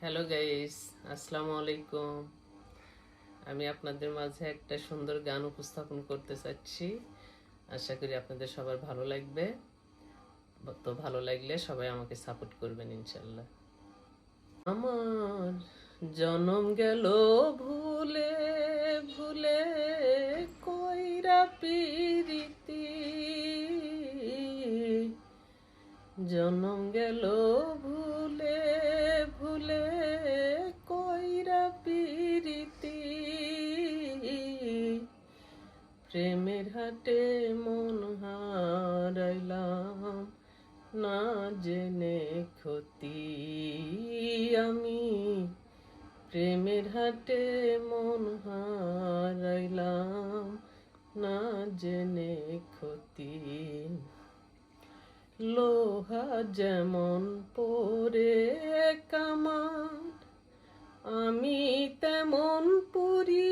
Hello guys, আসসালামু আলাইকুম। আমি আপনাদের মাঝে একটা সুন্দর গান উপস্থাপন করতে চাচ্ছি। আশা করি আপনাদের সবার ভালো লাগবে। তো ভালো লাগলে সবাই আমাকে সাপোর্ট করবেন ইনশাল্লাহ। আমার জনম গেল ভুলে ভুলে, কইরা পিরিতি জনম গেল ভুলে ভুলে, কইরা পিরিতি প্রেমের হাটে মন হারাইলাম, না জেনে ক্ষতি আমি। প্রেমের হাটে মন হারাইলাম, না জেনে ক্ষতি। লোহা যেমন পরে কামান, আমি তেমন পুরি।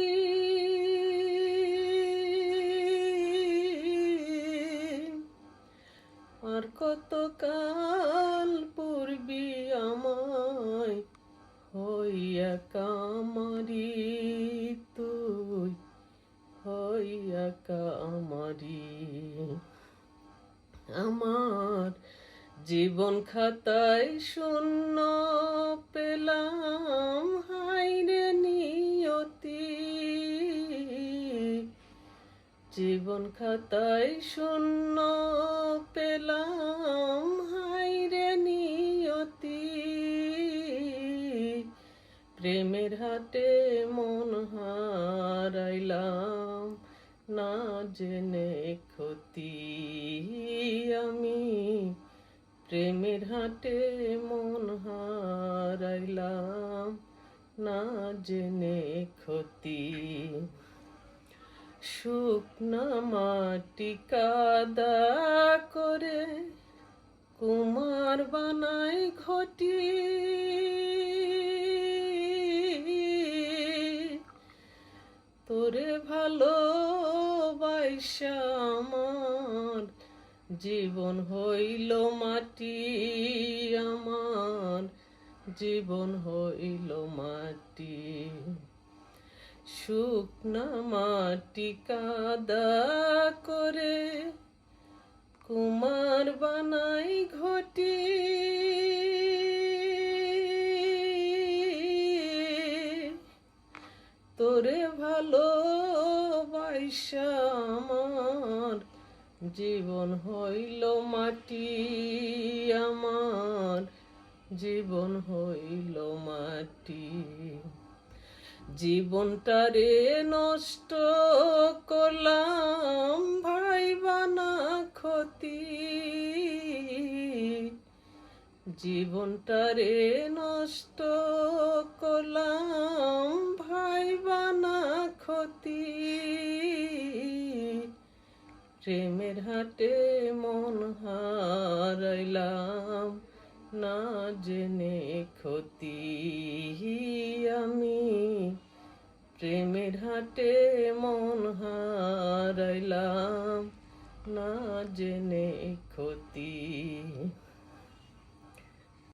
আর কতকাল পূর্বি আমায় হইয়া কামারি, তুই হইয়া কামারি। আমার জীবন খাতায় শূন্য পেলাম, হাইরে নিয়তি। জীবন খাতায় শূন্য পেলাম, হাইরে নিয়তি। প্রেমের হাটে মন হারাইলাম, না জেনে ক্ষতি আমি। প্রেমের হাটে মন হারাইলাম, না জেনে ক্ষতি। শুকনা মাটি কাদা করে কুমার বানাই ঘটি। তোরে ভালোবাসা আমার জীবন হইল মাটি, আমার জীবন হইল মাটি। শুকনা মাটি কাদা করে কুমার বানাই ঘটি। তোরে ভালোবাসা আমার জীবন হইল মাটি, আমার জীবন হইল মাটি। জীবনটারে নষ্ট করলাম, ভাইবা না ক্ষতি। জীবনটারে নষ্ট করলাম, ভাইবা না ক্ষতি। প্রেমের হাটে মন হারাইলাম, না জেনে ক্ষতি আমি। প্রেমের হাটে মন হারাইলাম, না জেনে ক্ষতি।